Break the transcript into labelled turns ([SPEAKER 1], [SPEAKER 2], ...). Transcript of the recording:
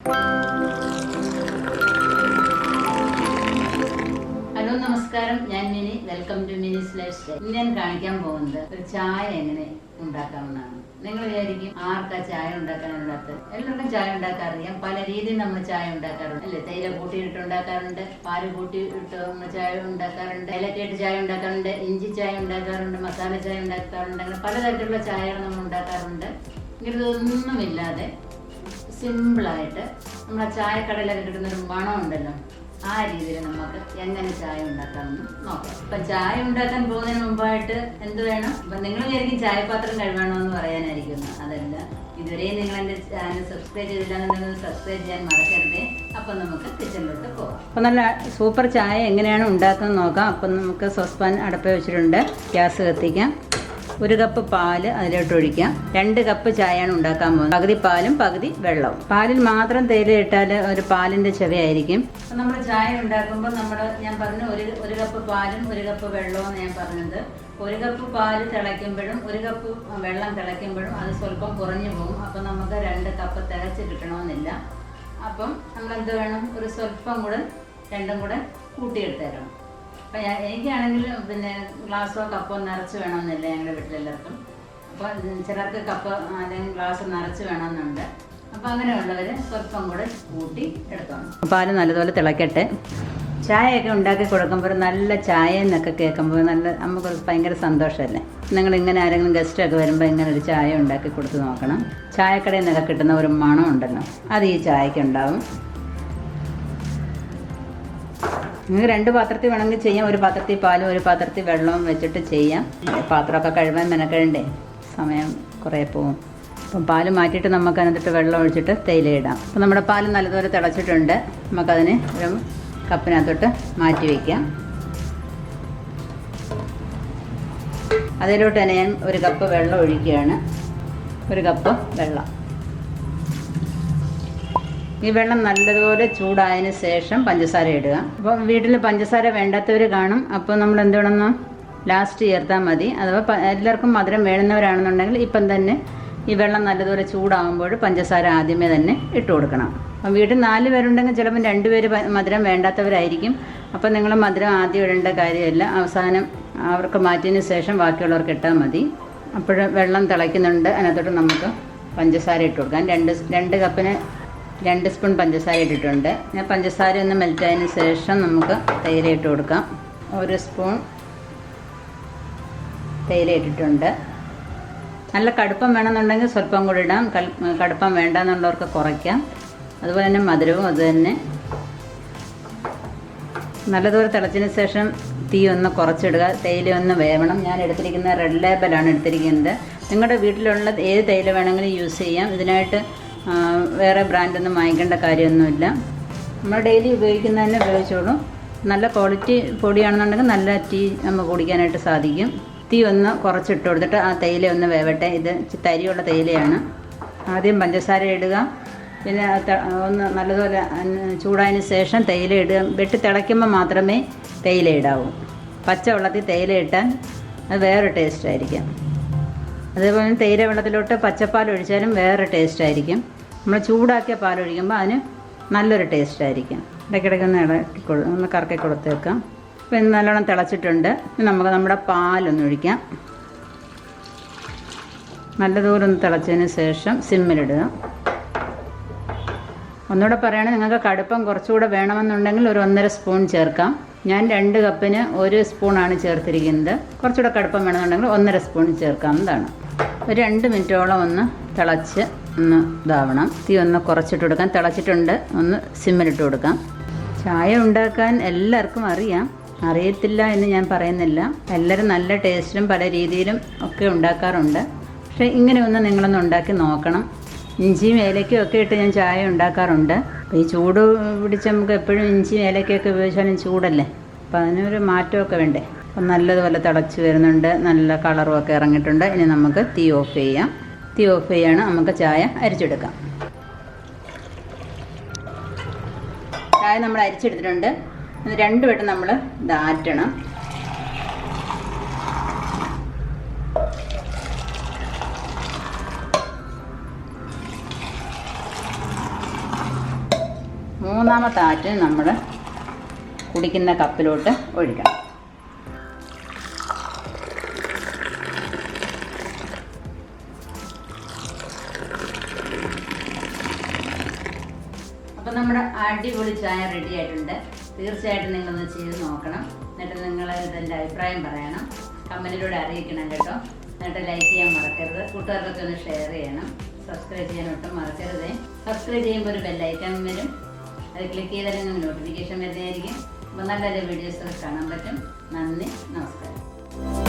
[SPEAKER 1] Hello നമസ്കാരം, ഞാൻ Mini. Welcome to Mini's lifestyle. ഇന്ന് ഞാൻ കാണിക്കാൻ പോകുന്നത് ഒരു ചായ എങ്ങനെ ഉണ്ടാക്കാമെന്നാണ്. നിങ്ങൾ വിചാരിക്കും ആർക്കാ ചായ ഉണ്ടാക്കാനുള്ളത്? എല്ലാവർക്കും ചായ ഉണ്ടാക്കാൻ അറിയാം. പല രീതിയിൽ നമ്മൾ ചായ ഉണ്ടാക്കാറുണ്ട് അല്ലേ? തേയില കൂട്ടിയിട്ട് ഉണ്ടാക്കാറുണ്ട്, പാല് കൂട്ടിയിട്ട് നമ്മൾ ചായ ഉണ്ടാക്കാറുണ്ട്, ഏലക്കയിട്ട് ചായ ഉണ്ടാക്കാറുണ്ട്, ഇഞ്ചി ചായ ഉണ്ടാക്കാറുണ്ട്, മസാല ചായ ഉണ്ടാക്കാറുണ്ട്. അങ്ങനെ പലതരത്തിലുള്ള ചായകൾ നമ്മൾ ഉണ്ടാക്കാറുണ്ട്. ഇതൊന്നുമില്ലാതെ സിമ്പിളായിട്ട് നമ്മളെ ചായക്കടയിലൊക്കെ കിട്ടുന്നൊരു മണം ഉണ്ടല്ലോ, ആ രീതിയിൽ നമുക്ക് എങ്ങനെ ചായ ഉണ്ടാക്കാമെന്ന് നോക്കാം. ഇപ്പം ചായ ഉണ്ടാക്കാൻ പോകുന്നതിന് മുമ്പായിട്ട് എന്ത് വേണം? ഇപ്പം നിങ്ങൾ വിചാരിക്കും ചായപാത്രം കഴുകണമെന്ന് പറയാനായിരിക്കും. അതല്ല, ഇതുവരെയും നിങ്ങൾ എൻ്റെ ചാനൽ സബ്സ്ക്രൈബ് ചെയ്തില്ലാന്നുണ്ടെങ്കിൽ സബ്സ്ക്രൈബ് ചെയ്യാൻ മറക്കരുതേ. അപ്പം നമുക്ക് കിച്ചണിലോട്ട് പോകാം. അപ്പം നല്ല സൂപ്പർ ചായ എങ്ങനെയാണ് ഉണ്ടാക്കുന്നത് നോക്കാം. അപ്പം നമുക്ക് സോസ്പാൻ അടപ്പ് വെച്ചിട്ടുണ്ട്. ഗ്യാസ് കത്തിക്കാം. 1 കപ്പ് പാല് അതിലോട്ട് ഒഴിക്കാം. 2 കപ്പ് ചായയാണ് ഉണ്ടാക്കാൻ പോകുന്നത്. പകുതി പാലും പകുതി വെള്ളവും. പാലിൽ മാത്രം തേയില ഇട്ടാൽ ഒരു പാലിൻ്റെ ചെവയായിരിക്കും. അപ്പം നമ്മൾ ചായ ഉണ്ടാക്കുമ്പോൾ ഞാൻ പറഞ്ഞു 1 കപ്പ് പാലും 1 കപ്പ് വെള്ളവും ഞാൻ പറഞ്ഞത്. 1 കപ്പ് പാല് തിളയ്ക്കുമ്പോഴും 1 കപ്പ് വെള്ളം തിളയ്ക്കുമ്പോഴും അത് സ്വല്പം കുറഞ്ഞു പോകും. അപ്പം നമുക്ക് 2 കപ്പ് തികച്ച് കിട്ടണമെന്നില്ല. അപ്പം നമ്മൾ എന്ത് വേണം? ഒരു സ്വല്പം കൂടെ രണ്ടും കൂടെ കൂട്ടിയെടുത്ത് തരണം. അപ്പം എനിക്കാണെങ്കിൽ പിന്നെ ഗ്ലാസ്സോ കപ്പോ നിറച്ച് വേണമെന്നില്ല ഞങ്ങളുടെ വീട്ടിലെല്ലാവർക്കും. അപ്പോൾ ചിലർക്ക് കപ്പ് അല്ലെങ്കിൽ ഗ്ലാസ് നിറച്ച് വേണമെന്നുണ്ട്. അപ്പോൾ അങ്ങനെയുള്ളവർ സ്വല്പം കൂടെ കൂട്ടി എടുത്തോണം. പാല് നല്ലതുപോലെ തിളക്കട്ടെ. ചായയൊക്കെ ഉണ്ടാക്കി കൊടുക്കുമ്പോൾ നല്ല ചായ എന്നൊക്കെ കേൾക്കുമ്പോൾ നമുക്ക് ഭയങ്കര സന്തോഷമല്ലേ? നിങ്ങളിങ്ങനെ ആരെങ്കിലും ഗസ്റ്റൊക്കെ വരുമ്പോൾ ഇങ്ങനെ ഒരു ചായ ഉണ്ടാക്കി കൊടുത്ത് നോക്കണം. ചായക്കടയിൽ നിന്നൊക്കെ കിട്ടുന്ന ഒരു മണം ഉണ്ടല്ലോ, അത് ഈ ചായക്ക് ഉണ്ടാവും. നിങ്ങൾക്ക് 2 പാത്രത്തിൽ വേണമെങ്കിൽ ചെയ്യാം. ഒരു പാത്രത്തിൽ പാലും 1 പാത്രത്തിൽ വെള്ളവും വെച്ചിട്ട് ചെയ്യാം. പാത്രമൊക്കെ കഴുകാൻ മെനക്കെടണ്ടേ, സമയം കുറേ പോവും. അപ്പം പാല് മാറ്റിയിട്ട് നമുക്ക് അതിനകത്തിട്ട് വെള്ളം ഒഴിച്ചിട്ട് തേയില ഇടാം. അപ്പം നമ്മുടെ പാല് നല്ലതുപോലെ തിളച്ചിട്ടുണ്ട്. നമുക്കതിന് ഒരു കപ്പിനകത്തോട്ട് മാറ്റി വയ്ക്കാം. അതിലോട്ട് തന്നെ ഞാൻ 1 കപ്പ് വെള്ളം ഒഴിക്കുകയാണ്. 1 കപ്പ് വെള്ളം. ഈ വെള്ളം നല്ലതുപോലെ ചൂടായതിന് ശേഷം പഞ്ചസാര ഇടുക. അപ്പം വീട്ടിൽ പഞ്ചസാര വേണ്ടാത്തവർ കാണും. അപ്പോൾ നമ്മൾ എന്ത് വേണമെന്നോ ലാസ്റ്റ് ചേർത്താൽ മതി. അഥവാ എല്ലാവർക്കും മധുരം വേണമെന്നവരാണെന്നുണ്ടെങ്കിൽ ഇപ്പം തന്നെ ഈ വെള്ളം നല്ലതുപോലെ ചൂടാകുമ്പോൾ പഞ്ചസാര ആദ്യമേ തന്നെ ഇട്ട് കൊടുക്കണം. അപ്പം വീട്ടിൽ 4 പേരുണ്ടെങ്കിൽ ചിലപ്പോൾ 2 പേര് മധുരം വേണ്ടാത്തവരായിരിക്കും. അപ്പം നിങ്ങൾ മധുരം ആദ്യം ഇടേണ്ട കാര്യമില്ല. അവസാനം അവർക്ക് മാറ്റിയതിന് ശേഷം ബാക്കിയുള്ളവർക്ക് ഇട്ടാൽ മതി. അപ്പോൾ വെള്ളം തിളയ്ക്കുന്നുണ്ട്. അതിനകത്തോട്ട് നമുക്ക് പഞ്ചസാര ഇട്ട് കൊടുക്കാം. 2 കപ്പിന് 2 സ്പൂൺ പഞ്ചസാര ഇട്ടിട്ടുണ്ട്. ഞാൻ പഞ്ചസാര ഒന്ന് മെൽറ്റായതിന് ശേഷം നമുക്ക് തേയില ഇട്ട് കൊടുക്കാം. 1 സ്പൂൺ തേയില ഇട്ടിട്ടുണ്ട്. നല്ല കടുപ്പം വേണമെന്നുണ്ടെങ്കിൽ സ്വല്പം കൂടി ഇടാം. കടുപ്പം വേണ്ടെന്നുള്ളവർക്ക് കുറയ്ക്കാം. അതുപോലെ തന്നെ മധുരവും അത് തന്നെ. നല്ലതുപോലെ തിളച്ചതിന് ശേഷം തീ ഒന്ന് കുറച്ചിടുക. തേയില ഒന്ന് വേവണം. ഞാൻ എടുത്തിരിക്കുന്ന റെഡ് ലേബലാണ് എടുത്തിരിക്കുന്നത്. നിങ്ങളുടെ വീട്ടിലുള്ള ഏത് തേയില വേണമെങ്കിലും യൂസ് ചെയ്യാം. ഇതിനായിട്ട് വേറെ ബ്രാൻഡൊന്നും വാങ്ങിക്കേണ്ട കാര്യമൊന്നുമില്ല. നമ്മൾ ഡെയിലി ഉപയോഗിക്കുന്ന തന്നെ ഉപയോഗിച്ചോളൂ. നല്ല ക്വാളിറ്റി പൊടിയാണെന്നുണ്ടെങ്കിൽ നല്ല ടീ നമുക്ക് കുടിക്കാനായിട്ട് സാധിക്കും. തീ ഒന്ന് കുറച്ചിട്ട് കൊടുത്തിട്ട് ആ തേയില ഒന്ന് വേവട്ടെ. ഇത് തരിയുള്ള തേയിലയാണ്. ആദ്യം പഞ്ചസാര ഇടുക. പിന്നെ ഒന്ന് നല്ലതുപോലെ ചൂടായതിന് ശേഷം തേയില ഇടുക. വെട്ടി തിളയ്ക്കുമ്പോൾ മാത്രമേ തേയില ഇടാവൂ. പച്ചവെള്ളത്തിൽ തേയില ഇട്ടാൽ അത് വേറെ ടേസ്റ്റ് ആയിരിക്കും. അതേപോലെ തേയില വെള്ളത്തിലോട്ട് പച്ചപ്പാൽ ഒഴിച്ചാലും വേറെ ടേസ്റ്റ് ആയിരിക്കും. നമ്മൾ ചൂടാക്കിയ പാൽ ഒഴിക്കുമ്പോൾ അതിന് നല്ലൊരു ടേസ്റ്റ് ആയിരിക്കും. ഇടയ്ക്കിടയ്ക്ക് ഒന്ന് കറക്കി കൊടുത്തേക്കാം. അപ്പോൾ ഇന്ന് നല്ലോണം തിളച്ചിട്ടുണ്ട്. നമുക്ക് നമ്മുടെ പാലൊന്ന് ഒഴിക്കാം. നല്ലതുപോലെ ഒന്ന് തിളച്ചതിന് ശേഷം സിമ്മിലിടുക. ഒന്നുകൂടെ പറയുകയാണെങ്കിൽ നിങ്ങൾക്ക് കടുപ്പം കുറച്ചുകൂടെ വേണമെന്നുണ്ടെങ്കിൽ ഒരു 1.5 സ്പൂൺ ചേർക്കാം. ഞാൻ 2 കപ്പിന് 1 സ്പൂണാണ് ചേർത്തിരിക്കുന്നത്. കുറച്ചുകൂടെ കടുപ്പം വേണമെന്നുണ്ടെങ്കിൽ 1.5 സ്പൂൺ ചേർക്കാവുന്നതാണ്. ഒരു 2 മിനിറ്റോളം ഒന്ന് തിളച്ച് ഒന്ന് ഇതാവണം. തീ ഒന്ന് കുറച്ചിട്ട് കൊടുക്കാം. തിളച്ചിട്ടുണ്ട്. ഒന്ന് സിമ്മിലിട്ട് കൊടുക്കാം. ചായ ഉണ്ടാക്കാൻ എല്ലാവർക്കും അറിയാം. അറിയത്തില്ല എന്ന് ഞാൻ പറയുന്നില്ല. എല്ലാവരും നല്ല ടേസ്റ്റിലും പല രീതിയിലും ഒക്കെ ഉണ്ടാക്കാറുണ്ട്. പക്ഷേ ഇങ്ങനെ ഒന്ന് നിങ്ങളൊന്ന് ഉണ്ടാക്കി നോക്കണം. ഇഞ്ചിയും ഏലക്കയും ഒക്കെ ഇട്ട് ഞാൻ ചായ ഉണ്ടാക്കാറുണ്ട്. അപ്പോൾ ഈ ചൂട് പിടിച്ച് നമുക്ക് എപ്പോഴും ഇഞ്ചിയും ഏലക്കയൊക്കെ ഉപയോഗിച്ചാലും ചൂടല്ലേ. അപ്പോൾ അതിനൊരു മാറ്റമൊക്കെ വേണ്ടേ. അപ്പം നല്ലതുപോലെ തിളച്ച് വരുന്നുണ്ട്. നല്ല കളറും ഒക്കെ ഇറങ്ങിയിട്ടുണ്ട്. ഇനി നമുക്ക് തീ ഓഫ് ചെയ്യാം. തീ ഓഫ് ചെയ്യാണ്. നമുക്ക് ചായ അരിച്ചെടുക്കാം. ചായ നമ്മൾ അരിച്ചെടുത്തിട്ടുണ്ട്. 2 വട്ടം നമ്മൾ ഇത് ആറ്റണം. മൂന്നാമത്തെ ആറ്റ് നമ്മൾ കുടിക്കുന്ന കപ്പിലോട്ട് ഒഴിക്കണം. അപ്പം നമ്മുടെ അടിപൊളി ചായ റെഡി ആയിട്ടുണ്ട്. തീർച്ചയായിട്ടും നിങ്ങളൊന്ന് ചെയ്ത് നോക്കണം. എന്നിട്ട് നിങ്ങൾ ഇതിൻ്റെ അഭിപ്രായം പറയണം, കമൻറ്റിലൂടെ അറിയിക്കണം കേട്ടോ. എന്നിട്ട് ലൈക്ക് ചെയ്യാൻ മറക്കരുത്, കൂട്ടുകാർക്കൊക്കെ ഒന്ന് ഷെയർ ചെയ്യണം, സബ്സ്ക്രൈബ് ചെയ്യാൻ ഒട്ടും മറക്കരുത്. സബ്സ്ക്രൈബ് ചെയ്യുമ്പോൾ ഒരു ബെല്ലൈക്കൺ വരും, അത് ക്ലിക്ക് ചെയ്താൽ നിങ്ങൾക്ക് നോട്ടിഫിക്കേഷൻ വരുന്നതായിരിക്കും. അപ്പോൾ നല്ല നല്ല വീഡിയോസ് കാണാൻ പറ്റും. നന്ദി, നമസ്കാരം.